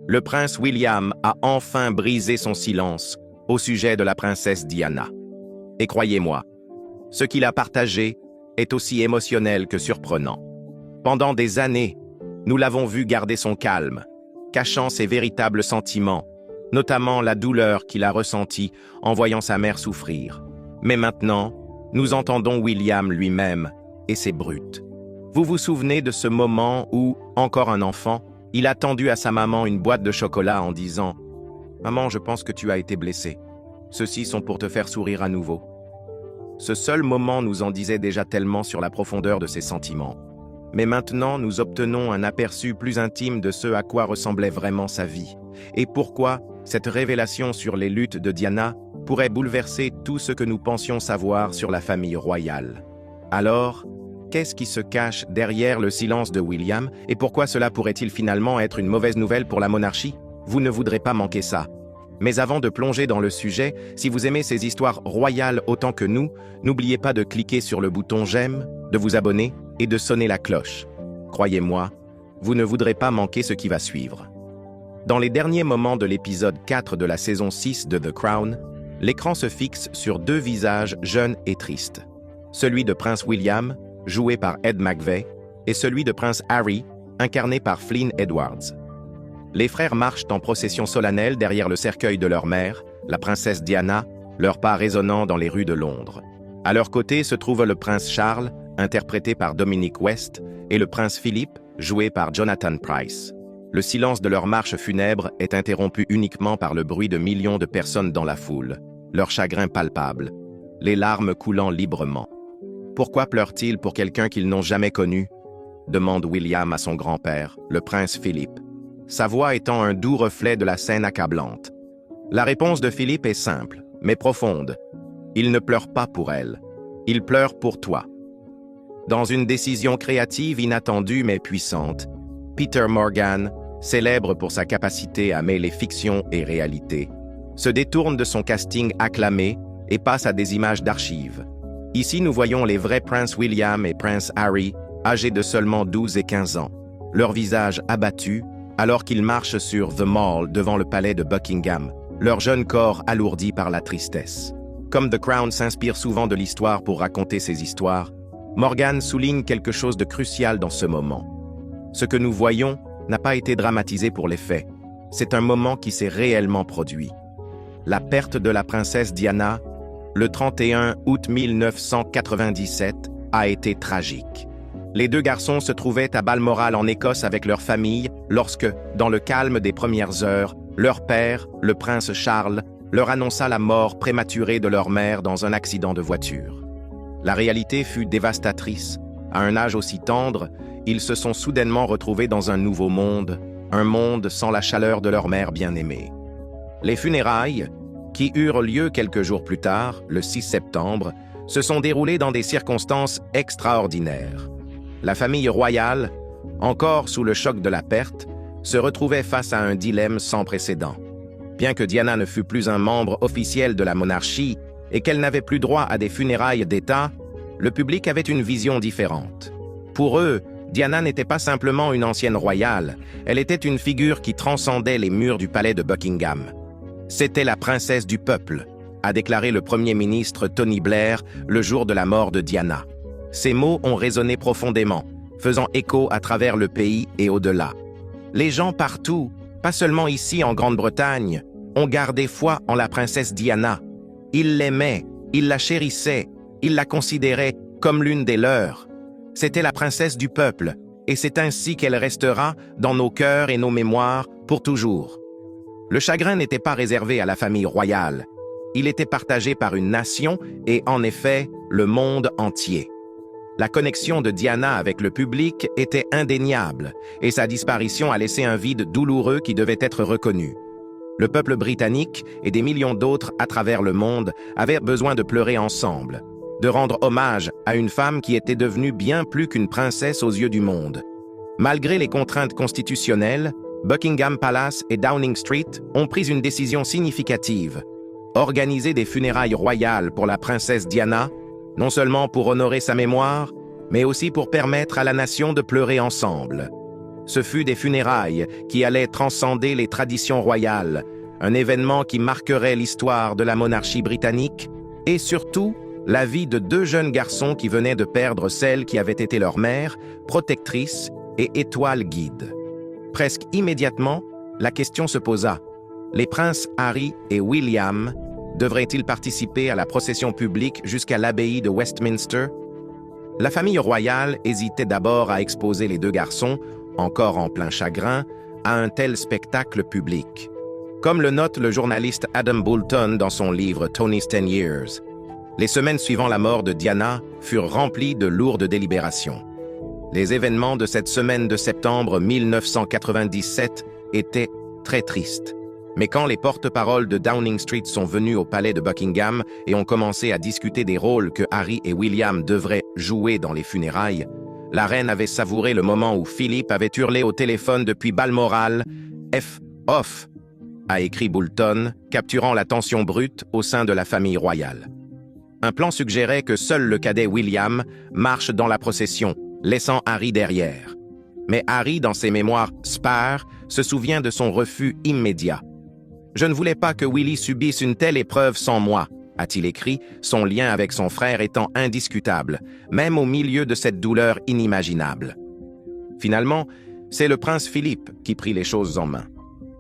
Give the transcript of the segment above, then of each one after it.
le prince William a enfin brisé son silence au sujet de la princesse Diana. Et croyez-moi, ce qu'il a partagé est aussi émotionnel que surprenant. Pendant des années, nous l'avons vu garder son calme, cachant ses véritables sentiments, notamment la douleur qu'il a ressentie en voyant sa mère souffrir. Mais maintenant, nous entendons William lui-même, et c'est brut. Vous vous souvenez de ce moment où, encore un enfant, il a tendu à sa maman une boîte de chocolat en disant « Maman, je pense que tu as été blessée. Ceux-ci sont pour te faire sourire à nouveau. » Ce seul moment nous en disait déjà tellement sur la profondeur de ses sentiments. Mais maintenant, nous obtenons un aperçu plus intime de ce à quoi ressemblait vraiment sa vie, et pourquoi cette révélation sur les luttes de Diana pourrait bouleverser tout ce que nous pensions savoir sur la famille royale. Alors, qu'est-ce qui se cache derrière le silence de William, et pourquoi cela pourrait-il finalement être une mauvaise nouvelle pour la monarchie? Vous ne voudrez pas manquer ça. Mais avant de plonger dans le sujet, si vous aimez ces histoires royales autant que nous, n'oubliez pas de cliquer sur le bouton j'aime, de vous abonner et de sonner la cloche. Croyez-moi, vous ne voudrez pas manquer ce qui va suivre. Dans les derniers moments de l'épisode 4 de la saison 6 de The Crown, l'écran se fixe sur deux visages jeunes et tristes. Celui de Prince William, joué par Ed McVey, et celui de Prince Harry, incarné par Flynn Edwards. Les frères marchent en procession solennelle derrière le cercueil de leur mère, la princesse Diana, leurs pas résonnant dans les rues de Londres. À leur côté se trouve le prince Charles, interprété par Dominic West, et le prince Philippe, joué par Jonathan Pryce. Le silence de leur marche funèbre est interrompu uniquement par le bruit de millions de personnes dans la foule, leur chagrin palpable, les larmes coulant librement. Pourquoi pleurent-ils pour quelqu'un qu'ils n'ont jamais connu? Demande William à son grand-père, le prince Philippe, sa voix étant un doux reflet de la scène accablante. La réponse de Philippe est simple, mais profonde. Il ne pleure pas pour elle, il pleure pour toi. Dans une décision créative inattendue mais puissante, Peter Morgan, célèbre pour sa capacité à mêler fiction et réalité, se détourne de son casting acclamé et passe à des images d'archives. Ici, nous voyons les vrais Prince William et Prince Harry, âgés de seulement 12 et 15 ans, leurs visages abattus, alors qu'ils marchent sur The Mall devant le palais de Buckingham, leur jeune corps alourdi par la tristesse. Comme The Crown s'inspire souvent de l'histoire pour raconter ses histoires, Morgan souligne quelque chose de crucial dans ce moment. Ce que nous voyons n'a pas été dramatisé pour les faits. C'est un moment qui s'est réellement produit. La perte de la princesse Diana, le 31 août 1997, a été tragique. Les deux garçons se trouvaient à Balmoral en Écosse avec leur famille lorsque, dans le calme des premières heures, leur père, le prince Charles, leur annonça la mort prématurée de leur mère dans un accident de voiture. La réalité fut dévastatrice. À un âge aussi tendre, ils se sont soudainement retrouvés dans un nouveau monde, un monde sans la chaleur de leur mère bien-aimée. Les funérailles, qui eurent lieu quelques jours plus tard, le 6 septembre, se sont déroulées dans des circonstances extraordinaires. La famille royale, encore sous le choc de la perte, se retrouvait face à un dilemme sans précédent. Bien que Diana ne fût plus un membre officiel de la monarchie et qu'elle n'avait plus droit à des funérailles d'État, le public avait une vision différente. Pour eux, Diana n'était pas simplement une ancienne royale, elle était une figure qui transcendait les murs du palais de Buckingham. C'était la princesse du peuple, a déclaré le Premier ministre Tony Blair le jour de la mort de Diana. Ces mots ont résonné profondément, faisant écho à travers le pays et au-delà. Les gens partout, pas seulement ici en Grande-Bretagne, ont gardé foi en la princesse Diana. Ils l'aimaient, ils la chérissaient, ils la considéraient comme l'une des leurs. C'était la princesse du peuple, et c'est ainsi qu'elle restera dans nos cœurs et nos mémoires pour toujours. Le chagrin n'était pas réservé à la famille royale. Il était partagé par une nation et, en effet, le monde entier. La connexion de Diana avec le public était indéniable, et sa disparition a laissé un vide douloureux qui devait être reconnu. Le peuple britannique et des millions d'autres à travers le monde avaient besoin de pleurer ensemble, de rendre hommage à une femme qui était devenue bien plus qu'une princesse aux yeux du monde. Malgré les contraintes constitutionnelles, Buckingham Palace et Downing Street ont pris une décision significative: organiser des funérailles royales pour la princesse Diana, non seulement pour honorer sa mémoire, mais aussi pour permettre à la nation de pleurer ensemble. Ce fut des funérailles qui allaient transcender les traditions royales, un événement qui marquerait l'histoire de la monarchie britannique et surtout la vie de deux jeunes garçons qui venaient de perdre celle qui avait été leur mère, protectrice et étoile guide. Presque immédiatement, la question se posa. Les princes Harry et William devraient-ils participer à la procession publique jusqu'à l'abbaye de Westminster? La famille royale hésitait d'abord à exposer les deux garçons, encore en plein chagrin, à un tel spectacle public. Comme le note le journaliste Adam Boulton dans son livre Tony's 10 Years, les semaines suivant la mort de Diana furent remplies de lourdes délibérations. Les événements de cette semaine de septembre 1997 étaient très tristes. Mais quand les porte-paroles de Downing Street sont venus au palais de Buckingham et ont commencé à discuter des rôles que Harry et William devraient jouer dans les funérailles, la reine avait savouré le moment où Philippe avait hurlé au téléphone depuis Balmoral « F off », a écrit Boulton, capturant la tension brute au sein de la famille royale. Un plan suggérait que seul le cadet William marche dans la procession, laissant Harry derrière. Mais Harry, dans ses mémoires Spare, se souvient de son refus immédiat. « Je ne voulais pas que Willy subisse une telle épreuve sans moi », a-t-il écrit, son lien avec son frère étant indiscutable, même au milieu de cette douleur inimaginable. Finalement, c'est le prince Philippe qui prit les choses en main.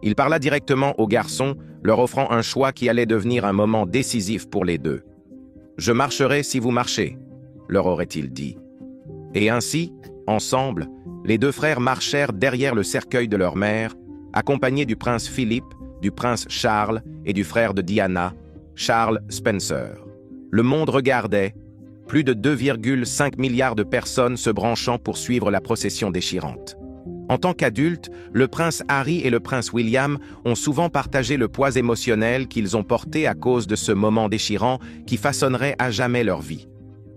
Il parla directement aux garçons, leur offrant un choix qui allait devenir un moment décisif pour les deux. « Je marcherai si vous marchez », leur aurait-il dit. Et ainsi, ensemble, les deux frères marchèrent derrière le cercueil de leur mère, accompagnés du prince Philippe, du prince Charles et du frère de Diana, Charles Spencer. Le monde regardait, plus de 2,5 milliards de personnes se branchant pour suivre la procession déchirante. En tant qu'adultes, le prince Harry et le prince William ont souvent partagé le poids émotionnel qu'ils ont porté à cause de ce moment déchirant qui façonnerait à jamais leur vie.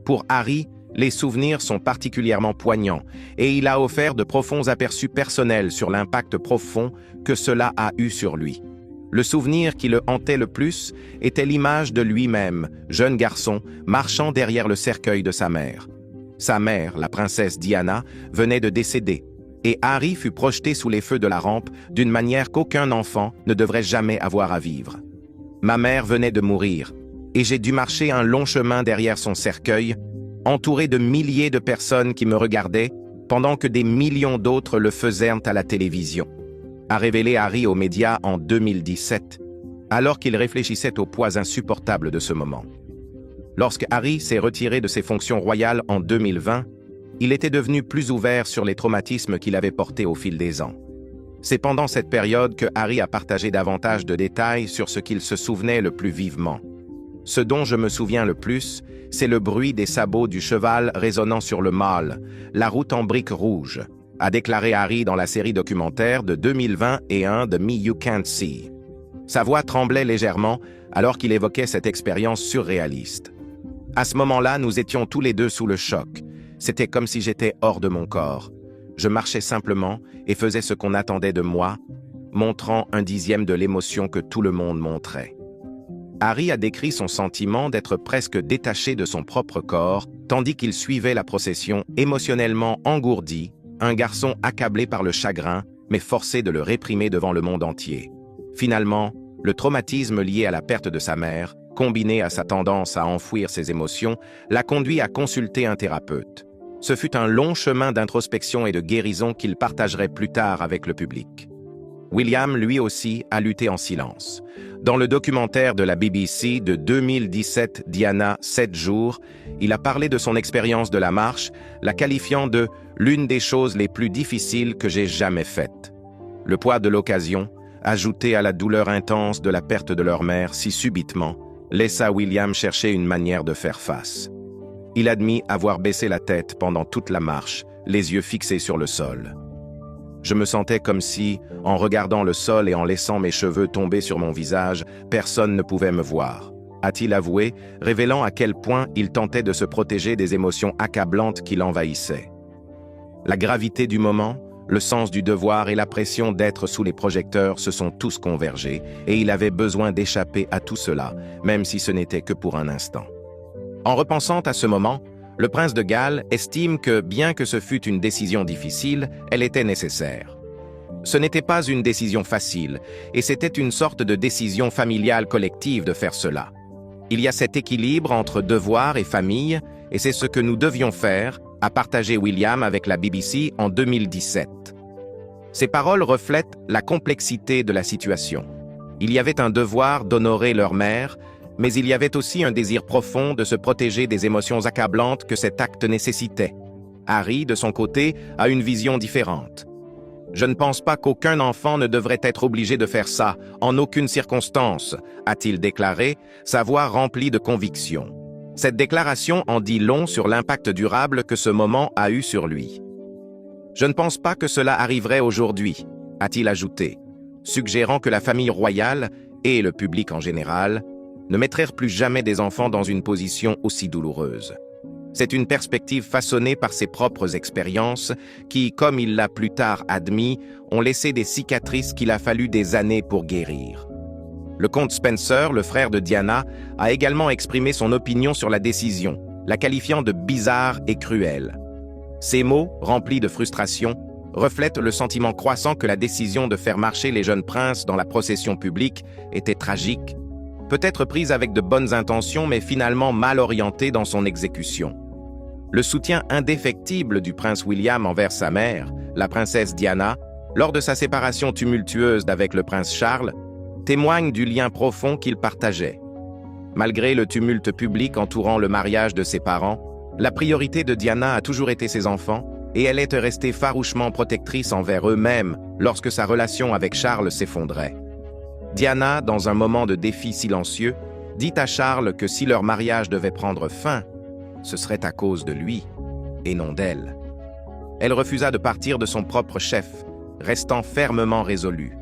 Pour Harry, les souvenirs sont particulièrement poignants et il a offert de profonds aperçus personnels sur l'impact profond que cela a eu sur lui. Le souvenir qui le hantait le plus était l'image de lui-même, jeune garçon, marchant derrière le cercueil de sa mère. Sa mère, la princesse Diana, venait de décéder, et Harry fut projeté sous les feux de la rampe d'une manière qu'aucun enfant ne devrait jamais avoir à vivre. Ma mère venait de mourir, et j'ai dû marcher un long chemin derrière son cercueil, entouré de milliers de personnes qui me regardaient, pendant que des millions d'autres le faisaient à la télévision, a révélé Harry aux médias en 2017, alors qu'il réfléchissait au poids insupportable de ce moment. Lorsque Harry s'est retiré de ses fonctions royales en 2020, il était devenu plus ouvert sur les traumatismes qu'il avait portés au fil des ans. C'est pendant cette période que Harry a partagé davantage de détails sur ce qu'il se souvenait le plus vivement. Ce dont je me souviens le plus, c'est le bruit des sabots du cheval résonnant sur le mall, la route en briques rouges, a déclaré Harry dans la série documentaire de 2021 de Me You Can't See. Sa voix tremblait légèrement alors qu'il évoquait cette expérience surréaliste. À ce moment-là, nous étions tous les deux sous le choc. C'était comme si j'étais hors de mon corps. Je marchais simplement et faisais ce qu'on attendait de moi, montrant un dixième de l'émotion que tout le monde montrait. Harry a décrit son sentiment d'être presque détaché de son propre corps, tandis qu'il suivait la procession émotionnellement engourdi, un garçon accablé par le chagrin, mais forcé de le réprimer devant le monde entier. Finalement, le traumatisme lié à la perte de sa mère, combiné à sa tendance à enfouir ses émotions, l'a conduit à consulter un thérapeute. Ce fut un long chemin d'introspection et de guérison qu'il partagerait plus tard avec le public. William, lui aussi, a lutté en silence. Dans le documentaire de la BBC de 2017, Diana, 7 jours, il a parlé de son expérience de la marche, la qualifiant de « l'une des choses les plus difficiles que j'ai jamais faites ». Le poids de l'occasion, ajouté à la douleur intense de la perte de leur mère si subitement, laissa William chercher une manière de faire face. Il admit avoir baissé la tête pendant toute la marche, les yeux fixés sur le sol. Je me sentais comme si, en regardant le sol et en laissant mes cheveux tomber sur mon visage, personne ne pouvait me voir, a-t-il avoué, révélant à quel point il tentait de se protéger des émotions accablantes qui l'envahissaient. La gravité du moment, le sens du devoir et la pression d'être sous les projecteurs se sont tous convergés, et il avait besoin d'échapper à tout cela, même si ce n'était que pour un instant. En repensant à ce moment, Le prince de Galles estime que, bien que ce fût une décision difficile, elle était nécessaire. Ce n'était pas une décision facile, et c'était une sorte de décision familiale collective de faire cela. Il y a cet équilibre entre devoir et famille, et c'est ce que nous devions faire, a partagé William avec la BBC en 2017. Ces paroles reflètent la complexité de la situation. Il y avait un devoir d'honorer leur mère, mais il y avait aussi un désir profond de se protéger des émotions accablantes que cet acte nécessitait. Harry, de son côté, a une vision différente. « Je ne pense pas qu'aucun enfant ne devrait être obligé de faire ça, en aucune circonstance », a-t-il déclaré, sa voix remplie de conviction. Cette déclaration en dit long sur l'impact durable que ce moment a eu sur lui. « Je ne pense pas que cela arriverait aujourd'hui », a-t-il ajouté, suggérant que la famille royale, et le public en général, ne mettraient plus jamais des enfants dans une position aussi douloureuse. C'est une perspective façonnée par ses propres expériences qui, comme il l'a plus tard admis, ont laissé des cicatrices qu'il a fallu des années pour guérir. Le comte Spencer, le frère de Diana, a également exprimé son opinion sur la décision, la qualifiant de bizarre et cruelle. Ces mots, remplis de frustration, reflètent le sentiment croissant que la décision de faire marcher les jeunes princes dans la procession publique était tragique, peut-être prise avec de bonnes intentions mais finalement mal orientée dans son exécution. Le soutien indéfectible du prince William envers sa mère, la princesse Diana, lors de sa séparation tumultueuse d'avec le prince Charles, témoigne du lien profond qu'ils partageaient. Malgré le tumulte public entourant le mariage de ses parents, la priorité de Diana a toujours été ses enfants, et elle est restée farouchement protectrice envers eux-mêmes lorsque sa relation avec Charles s'effondrait. Diana, dans un moment de défi silencieux, dit à Charles que si leur mariage devait prendre fin, ce serait à cause de lui, et non d'elle. Elle refusa de partir de son propre chef, restant fermement résolue.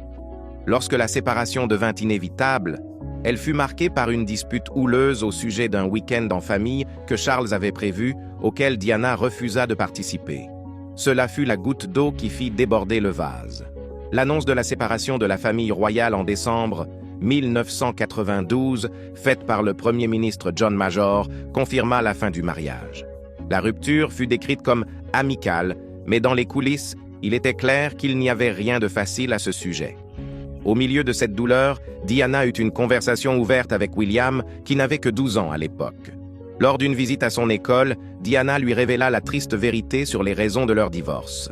Lorsque la séparation devint inévitable, elle fut marquée par une dispute houleuse au sujet d'un week-end en famille que Charles avait prévu, auquel Diana refusa de participer. Cela fut la goutte d'eau qui fit déborder le vase. L'annonce de la séparation de la famille royale en décembre 1992, faite par le Premier ministre John Major, confirma la fin du mariage. La rupture fut décrite comme amicale, mais dans les coulisses, il était clair qu'il n'y avait rien de facile à ce sujet. Au milieu de cette douleur, Diana eut une conversation ouverte avec William, qui n'avait que 12 ans à l'époque. Lors d'une visite à son école, Diana lui révéla la triste vérité sur les raisons de leur divorce.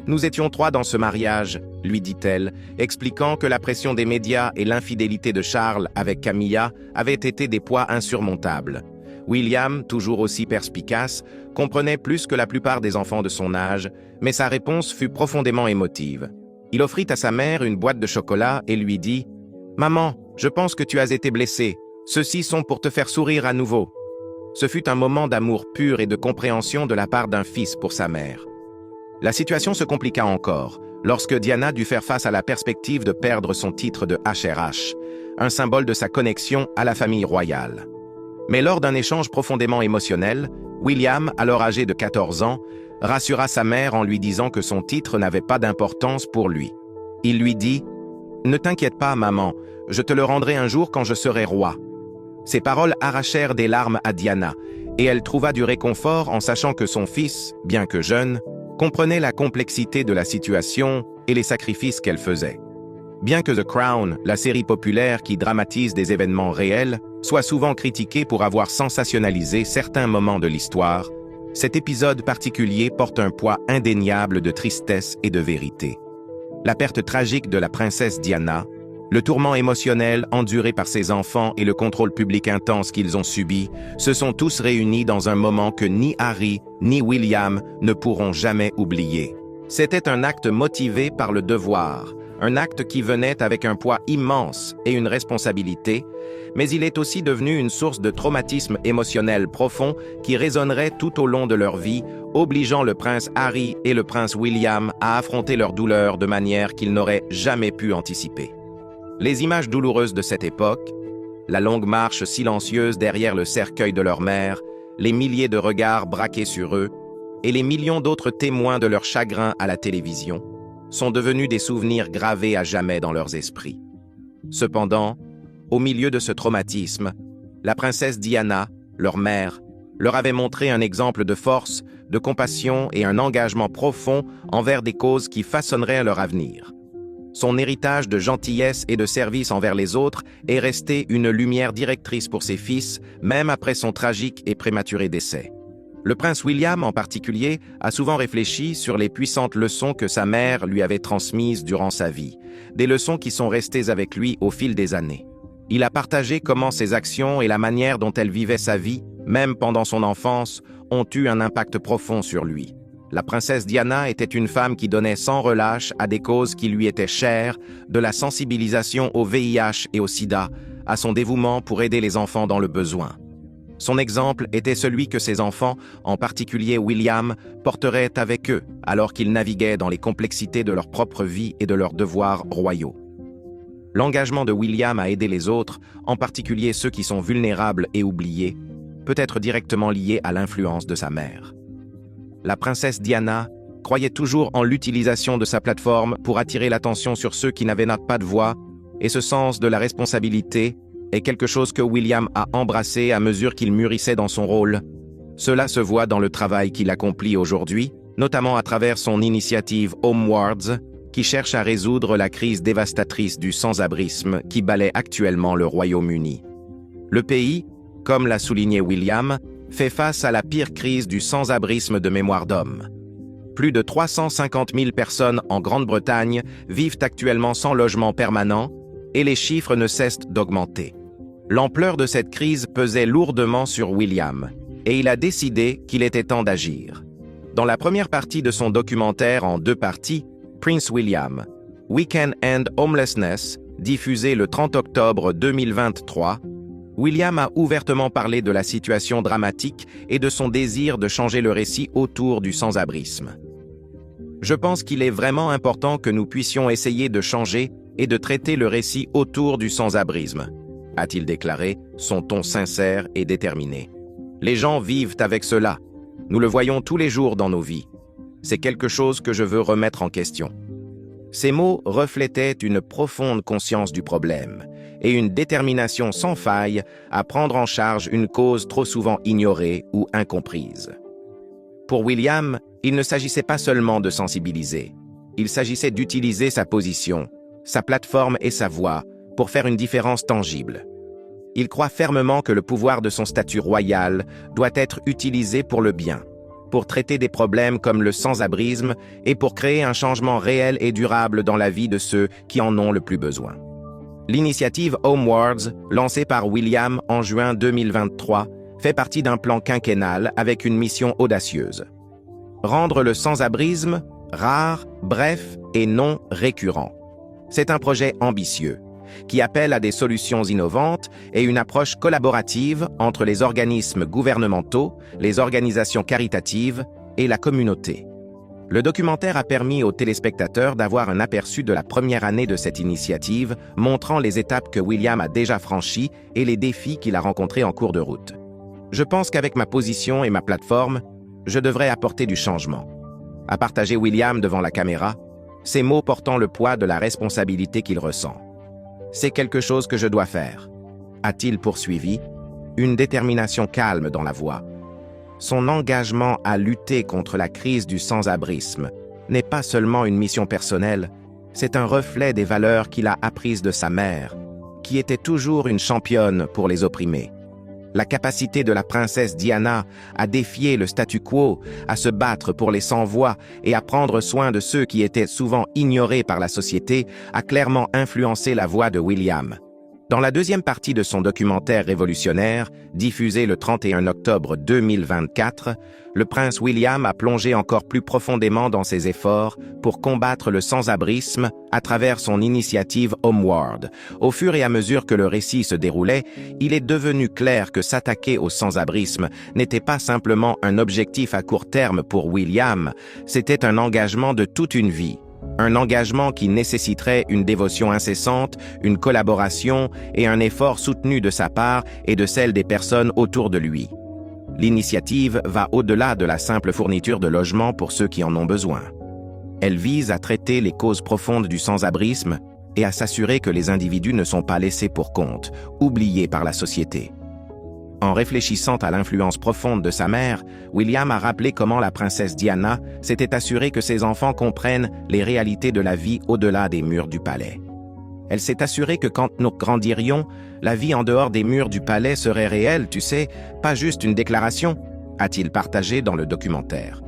« Nous étions 3 dans ce mariage », lui dit-elle, expliquant que la pression des médias et l'infidélité de Charles avec Camilla avaient été des poids insurmontables. William, toujours aussi perspicace, comprenait plus que la plupart des enfants de son âge, mais sa réponse fut profondément émotive. Il offrit à sa mère une boîte de chocolat et lui dit « Maman, je pense que tu as été blessée. Ceux-ci sont pour te faire sourire à nouveau. » Ce fut un moment d'amour pur et de compréhension de la part d'un fils pour sa mère. La situation se compliqua encore, lorsque Diana dut faire face à la perspective de perdre son titre de HRH, un symbole de sa connexion à la famille royale. Mais lors d'un échange profondément émotionnel, William, alors âgé de 14 ans, rassura sa mère en lui disant que son titre n'avait pas d'importance pour lui. Il lui dit « Ne t'inquiète pas, maman, je te le rendrai un jour quand je serai roi. » Ces paroles arrachèrent des larmes à Diana, et elle trouva du réconfort en sachant que son fils, bien que jeune, comprenait la complexité de la situation et les sacrifices qu'elle faisait. Bien que The Crown, la série populaire qui dramatise des événements réels, soit souvent critiquée pour avoir sensationnalisé certains moments de l'histoire, cet épisode particulier porte un poids indéniable de tristesse et de vérité. La perte tragique de la princesse Diana, le tourment émotionnel enduré par ses enfants et le contrôle public intense qu'ils ont subi se sont tous réunis dans un moment que ni Harry ni William ne pourront jamais oublier. C'était un acte motivé par le devoir, un acte qui venait avec un poids immense et une responsabilité, mais il est aussi devenu une source de traumatisme émotionnel profond qui résonnerait tout au long de leur vie, obligeant le prince Harry et le prince William à affronter leur douleur de manière qu'ils n'auraient jamais pu anticiper. Les images douloureuses de cette époque, la longue marche silencieuse derrière le cercueil de leur mère, les milliers de regards braqués sur eux, et les millions d'autres témoins de leur chagrin à la télévision, sont devenus des souvenirs gravés à jamais dans leurs esprits. Cependant, au milieu de ce traumatisme, la princesse Diana, leur mère, leur avait montré un exemple de force, de compassion et un engagement profond envers des causes qui façonneraient leur avenir. Son héritage de gentillesse et de service envers les autres est resté une lumière directrice pour ses fils, même après son tragique et prématuré décès. Le prince William, en particulier, a souvent réfléchi sur les puissantes leçons que sa mère lui avait transmises durant sa vie, des leçons qui sont restées avec lui au fil des années. Il a partagé comment ses actions et la manière dont elle vivait sa vie, même pendant son enfance, ont eu un impact profond sur lui. La princesse Diana était une femme qui donnait sans relâche à des causes qui lui étaient chères, de la sensibilisation au VIH et au sida, à son dévouement pour aider les enfants dans le besoin. Son exemple était celui que ses enfants, en particulier William, porteraient avec eux, alors qu'ils naviguaient dans les complexités de leur propre vie et de leurs devoirs royaux. L'engagement de William à aider les autres, en particulier ceux qui sont vulnérables et oubliés, peut être directement lié à l'influence de sa mère. La princesse Diana croyait toujours en l'utilisation de sa plateforme pour attirer l'attention sur ceux qui n'avaient pas de voix, et ce sens de la responsabilité est quelque chose que William a embrassé à mesure qu'il mûrissait dans son rôle. Cela se voit dans le travail qu'il accomplit aujourd'hui, notamment à travers son initiative Homewards, qui cherche à résoudre la crise dévastatrice du sans-abrisme qui balaie actuellement le Royaume-Uni. Le pays, comme l'a souligné William, fait face à la pire crise du sans-abrisme de mémoire d'homme. Plus de 350 000 personnes en Grande-Bretagne vivent actuellement sans logement permanent et les chiffres ne cessent d'augmenter. L'ampleur de cette crise pesait lourdement sur William et il a décidé qu'il était temps d'agir. Dans la première partie de son documentaire en 2 parties, Prince William, We Can End Homelessness, diffusé le 30 octobre 2023, William a ouvertement parlé de la situation dramatique et de son désir de changer le récit autour du sans-abrisme. Je pense qu'il est vraiment important que nous puissions essayer de changer et de traiter le récit autour du sans-abrisme, a-t-il déclaré, son ton sincère et déterminé. Les gens vivent avec cela. Nous le voyons tous les jours dans nos vies. C'est quelque chose que je veux remettre en question. Ces mots reflétaient une profonde conscience du problème et une détermination sans faille à prendre en charge une cause trop souvent ignorée ou incomprise. Pour William, il ne s'agissait pas seulement de sensibiliser. Il s'agissait d'utiliser sa position, sa plateforme et sa voix pour faire une différence tangible. Il croit fermement que le pouvoir de son statut royal doit être utilisé pour le bien, pour traiter des problèmes comme le sans-abrisme et pour créer un changement réel et durable dans la vie de ceux qui en ont le plus besoin. L'initiative Homewards, lancée par William en juin 2023, fait partie d'un plan quinquennal avec une mission audacieuse. Rendre le sans-abrisme rare, bref et non récurrent. C'est un projet ambitieux, qui appelle à des solutions innovantes et une approche collaborative entre les organismes gouvernementaux, les organisations caritatives et la communauté. Le documentaire a permis aux téléspectateurs d'avoir un aperçu de la première année de cette initiative, montrant les étapes que William a déjà franchies et les défis qu'il a rencontrés en cours de route. Je pense qu'avec ma position et ma plateforme, je devrais apporter du changement. A partagé William devant la caméra, ses mots portant le poids de la responsabilité qu'il ressent. C'est quelque chose que je dois faire, a-t-il poursuivi, une détermination calme dans la voix. Son engagement à lutter contre la crise du sans-abrisme n'est pas seulement une mission personnelle, c'est un reflet des valeurs qu'il a apprises de sa mère, qui était toujours une championne pour les opprimés. La capacité de la princesse Diana à défier le statu quo, à se battre pour les sans-voix et à prendre soin de ceux qui étaient souvent ignorés par la société a clairement influencé la voix de William. Dans la deuxième partie de son documentaire révolutionnaire, diffusé le 31 octobre 2024, le prince William a plongé encore plus profondément dans ses efforts pour combattre le sans-abrisme à travers son initiative Homeward. Au fur et à mesure que le récit se déroulait, il est devenu clair que s'attaquer au sans-abrisme n'était pas simplement un objectif à court terme pour William, c'était un engagement de toute une vie. Un engagement qui nécessiterait une dévotion incessante, une collaboration et un effort soutenu de sa part et de celle des personnes autour de lui. L'initiative va au-delà de la simple fourniture de logements pour ceux qui en ont besoin. Elle vise à traiter les causes profondes du sans-abrisme et à s'assurer que les individus ne sont pas laissés pour compte, oubliés par la société. En réfléchissant à l'influence profonde de sa mère, William a rappelé comment la princesse Diana s'était assurée que ses enfants comprennent les réalités de la vie au-delà des murs du palais. Elle s'est assurée que quand nous grandirions, la vie en dehors des murs du palais serait réelle, tu sais, pas juste une déclaration, a-t-il partagé dans le documentaire.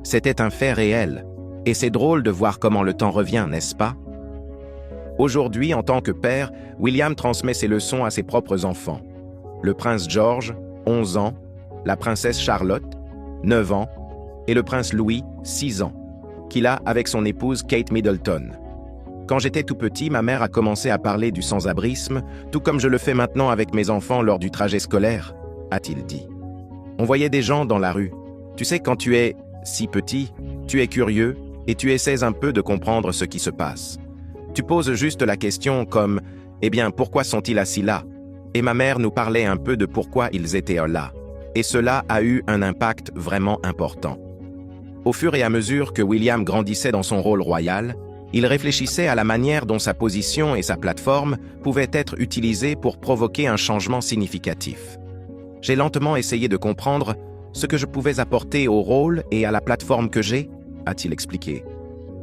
C'était un fait réel, et c'est drôle de voir comment le temps revient, n'est-ce pas? Aujourd'hui, en tant que père, William transmet ses leçons à ses propres enfants. Le prince George, 11 ans, la princesse Charlotte, 9 ans, et le prince Louis, 6 ans, qu'il a avec son épouse Kate Middleton. Quand j'étais tout petit, ma mère a commencé à parler du sans-abrisme, tout comme je le fais maintenant avec mes enfants lors du trajet scolaire, a-t-il dit. On voyait des gens dans la rue. Tu sais, quand tu es si petit, tu es curieux et tu essaies un peu de comprendre ce qui se passe. Tu poses juste la question comme « Eh bien, pourquoi sont-ils assis là ?» Et ma mère nous parlait un peu de pourquoi ils étaient là. Et cela a eu un impact vraiment important. Au fur et à mesure que William grandissait dans son rôle royal, il réfléchissait à la manière dont sa position et sa plateforme pouvaient être utilisées pour provoquer un changement significatif. J'ai lentement essayé de comprendre ce que je pouvais apporter au rôle et à la plateforme que j'ai, a-t-il expliqué.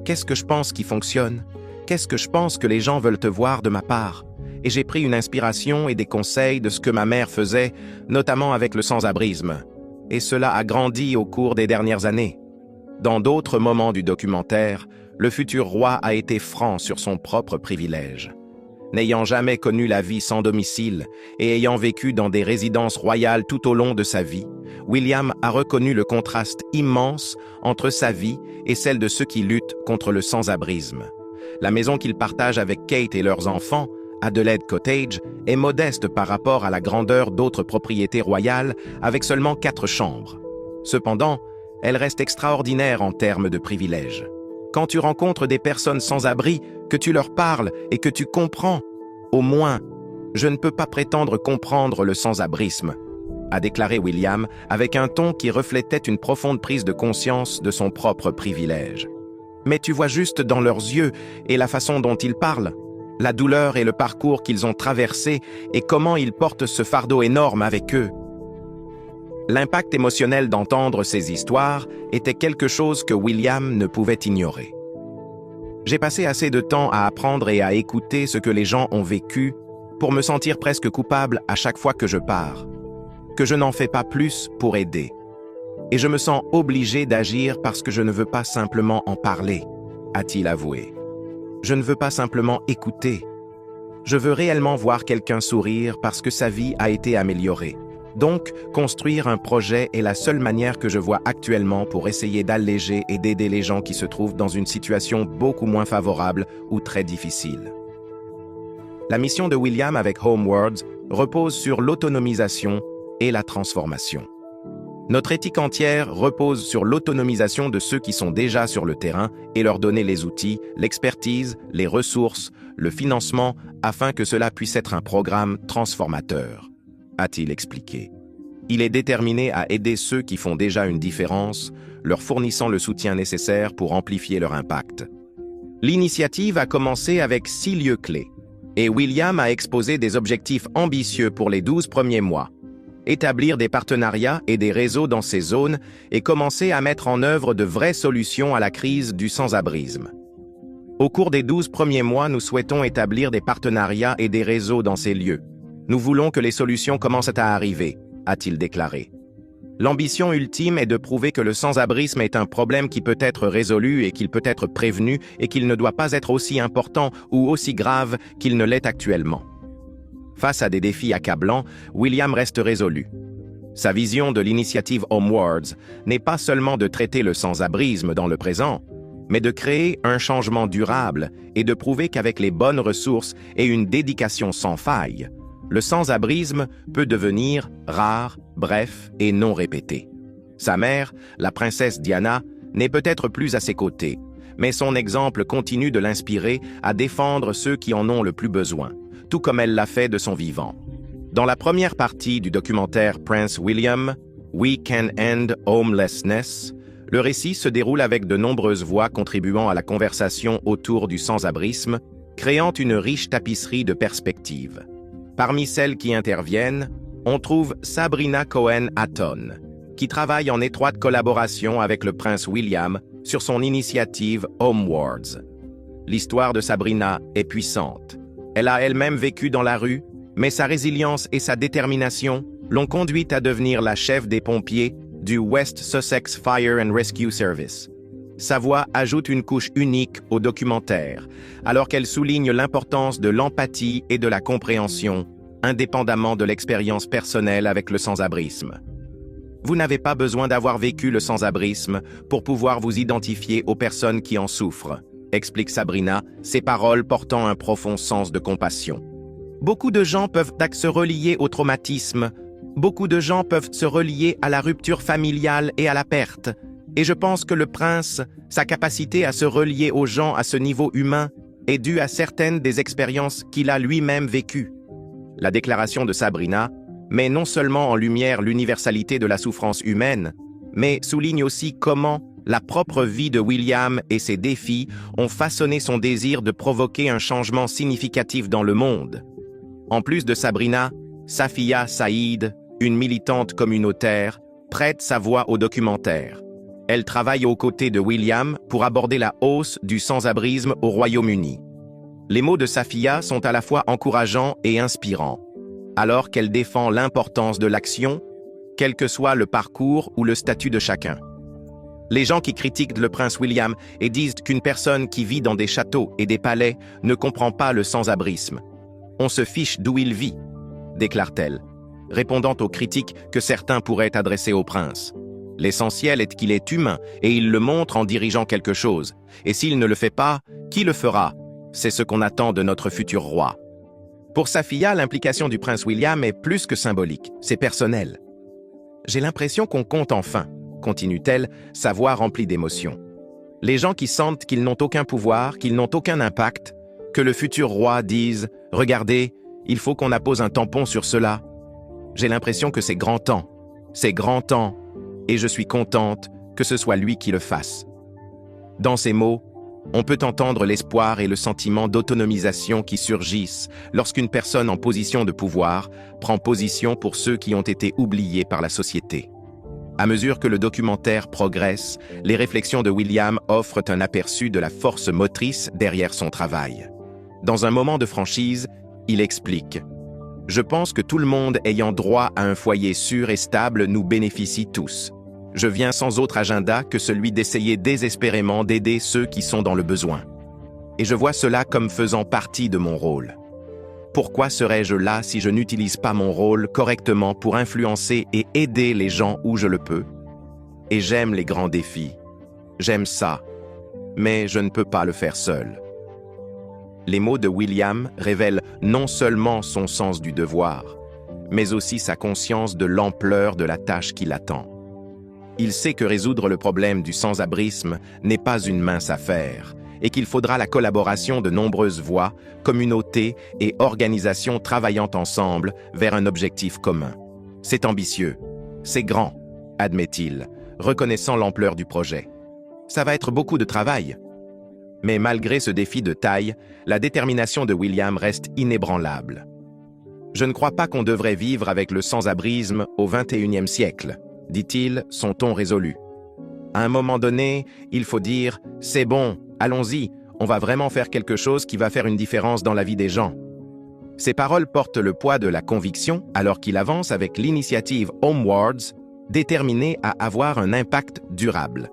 Qu'est-ce que je pense qui fonctionne? Qu'est-ce que je pense que les gens veulent te voir de ma part? Et j'ai pris une inspiration et des conseils de ce que ma mère faisait, notamment avec le sans-abrisme. Et cela a grandi au cours des dernières années. Dans d'autres moments du documentaire, le futur roi a été franc sur son propre privilège. N'ayant jamais connu la vie sans domicile et ayant vécu dans des résidences royales tout au long de sa vie, William a reconnu le contraste immense entre sa vie et celle de ceux qui luttent contre le sans-abrisme. La maison qu'il partage avec Kate et leurs enfants, Adelaide Cottage, est modeste par rapport à la grandeur d'autres propriétés royales avec seulement 4 chambres. Cependant, elle reste extraordinaire en termes de privilèges. Quand tu rencontres des personnes sans abri, que tu leur parles et que tu comprends, au moins, je ne peux pas prétendre comprendre le sans-abrisme, a déclaré William avec un ton qui reflétait une profonde prise de conscience de son propre privilège. Mais tu vois juste dans leurs yeux et la façon dont ils parlent, la douleur et le parcours qu'ils ont traversé et comment ils portent ce fardeau énorme avec eux. L'impact émotionnel d'entendre ces histoires était quelque chose que William ne pouvait ignorer. J'ai passé assez de temps à apprendre et à écouter ce que les gens ont vécu pour me sentir presque coupable à chaque fois que je pars, que je n'en fais pas plus pour aider. Et je me sens obligé d'agir parce que je ne veux pas simplement en parler, a-t-il avoué. Je ne veux pas simplement écouter. Je veux réellement voir quelqu'un sourire parce que sa vie a été améliorée. Donc, construire un projet est la seule manière que je vois actuellement pour essayer d'alléger et d'aider les gens qui se trouvent dans une situation beaucoup moins favorable ou très difficile. La mission de William avec Homeworlds repose sur l'autonomisation et la transformation. Notre éthique entière repose sur l'autonomisation de ceux qui sont déjà sur le terrain et leur donner les outils, l'expertise, les ressources, le financement afin que cela puisse être un programme transformateur, a-t-il expliqué. Il est déterminé à aider ceux qui font déjà une différence, leur fournissant le soutien nécessaire pour amplifier leur impact. L'initiative a commencé avec 6 lieux clés, et William a exposé des objectifs ambitieux pour les 12 premiers mois. Établir des partenariats et des réseaux dans ces zones et commencer à mettre en œuvre de vraies solutions à la crise du sans-abrisme. Au cours des 12 premiers mois, nous souhaitons établir des partenariats et des réseaux dans ces lieux. Nous voulons que les solutions commencent à arriver, a-t-il déclaré. L'ambition ultime est de prouver que le sans-abrisme est un problème qui peut être résolu et qu'il peut être prévenu et qu'il ne doit pas être aussi important ou aussi grave qu'il ne l'est actuellement. Face à des défis accablants, William reste résolu. Sa vision de l'initiative Homeworlds n'est pas seulement de traiter le sans-abrisme dans le présent, mais de créer un changement durable et de prouver qu'avec les bonnes ressources et une dédication sans faille, le sans-abrisme peut devenir rare, bref et non répété. Sa mère, la princesse Diana, n'est peut-être plus à ses côtés, mais son exemple continue de l'inspirer à défendre ceux qui en ont le plus besoin, tout comme elle l'a fait de son vivant. Dans la première partie du documentaire Prince William, We Can End Homelessness, le récit se déroule avec de nombreuses voix contribuant à la conversation autour du sans-abrisme, créant une riche tapisserie de perspectives. Parmi celles qui interviennent, on trouve Sabrina Cohen-Hatton, qui travaille en étroite collaboration avec le prince William sur son initiative Homewards. L'histoire de Sabrina est puissante. Elle a elle-même vécu dans la rue, mais sa résilience et sa détermination l'ont conduite à devenir la chef des pompiers du West Sussex Fire and Rescue Service. Sa voix ajoute une couche unique au documentaire, alors qu'elle souligne l'importance de l'empathie et de la compréhension, indépendamment de l'expérience personnelle avec le sans-abrisme. Vous n'avez pas besoin d'avoir vécu le sans-abrisme pour pouvoir vous identifier aux personnes qui en souffrent, explique Sabrina, ses paroles portant un profond sens de compassion. Beaucoup de gens peuvent se relier au traumatisme, beaucoup de gens peuvent se relier à la rupture familiale et à la perte, et je pense que le prince, sa capacité à se relier aux gens à ce niveau humain, est due à certaines des expériences qu'il a lui-même vécues. La déclaration de Sabrina met non seulement en lumière l'universalité de la souffrance humaine, mais souligne aussi comment la propre vie de William et ses défis ont façonné son désir de provoquer un changement significatif dans le monde. En plus de Sabrina, Safia Saïd, une militante communautaire, prête sa voix au documentaire. Elle travaille aux côtés de William pour aborder la hausse du sans-abrisme au Royaume-Uni. Les mots de Safia sont à la fois encourageants et inspirants, alors qu'elle défend l'importance de l'action, quel que soit le parcours ou le statut de chacun. Les gens qui critiquent le prince William et disent qu'une personne qui vit dans des châteaux et des palais ne comprend pas le sans-abrisme. On se fiche d'où il vit, déclare-t-elle, répondant aux critiques que certains pourraient adresser au prince. L'essentiel est qu'il est humain et il le montre en dirigeant quelque chose. Et s'il ne le fait pas, qui le fera? C'est ce qu'on attend de notre futur roi. Pour Safia, l'implication du prince William est plus que symbolique, c'est personnel. J'ai l'impression qu'on compte enfin, continue-t-elle, sa voix remplie d'émotion. Les gens qui sentent qu'ils n'ont aucun pouvoir, qu'ils n'ont aucun impact, que le futur roi dise « Regardez, il faut qu'on appose un tampon sur cela ». J'ai l'impression que c'est grand temps, et je suis contente que ce soit lui qui le fasse. Dans ces mots, on peut entendre l'espoir et le sentiment d'autonomisation qui surgissent lorsqu'une personne en position de pouvoir prend position pour ceux qui ont été oubliés par la société. À mesure que le documentaire progresse, les réflexions de William offrent un aperçu de la force motrice derrière son travail. Dans un moment de franchise, il explique « Je pense que tout le monde ayant droit à un foyer sûr et stable nous bénéficie tous. Je viens sans autre agenda que celui d'essayer désespérément d'aider ceux qui sont dans le besoin. Et je vois cela comme faisant partie de mon rôle. Pourquoi serais-je là si je n'utilise pas mon rôle correctement pour influencer et aider les gens où je le peux? Et j'aime les grands défis. J'aime ça. Mais je ne peux pas le faire seul. » Les mots de William révèlent non seulement son sens du devoir, mais aussi sa conscience de l'ampleur de la tâche qui l'attend. Il sait que résoudre le problème du sans-abrisme n'est pas une mince affaire et qu'il faudra la collaboration de nombreuses voix, communautés et organisations travaillant ensemble vers un objectif commun. C'est ambitieux, c'est grand, admet-il, reconnaissant l'ampleur du projet. Ça va être beaucoup de travail. Mais malgré ce défi de taille, la détermination de William reste inébranlable. Je ne crois pas qu'on devrait vivre avec le sans-abrisme au XXIe siècle, dit-il, son ton résolu. À un moment donné, il faut dire « c'est bon, allons-y, on va vraiment faire quelque chose qui va faire une différence dans la vie des gens ». Ces paroles portent le poids de la conviction alors qu'il avance avec l'initiative Homewards, déterminé à avoir un impact durable.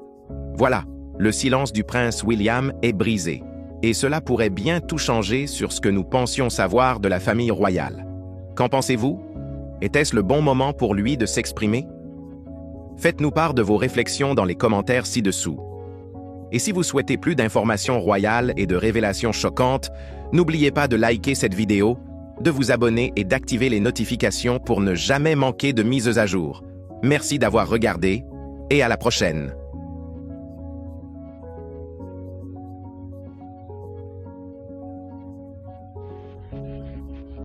Voilà, le silence du prince William est brisé, et cela pourrait bien tout changer sur ce que nous pensions savoir de la famille royale. Qu'en pensez-vous? Était-ce le bon moment pour lui de s'exprimer? Faites-nous part de vos réflexions dans les commentaires ci-dessous. Et si vous souhaitez plus d'informations royales et de révélations choquantes, n'oubliez pas de liker cette vidéo, de vous abonner et d'activer les notifications pour ne jamais manquer de mises à jour. Merci d'avoir regardé et à la prochaine.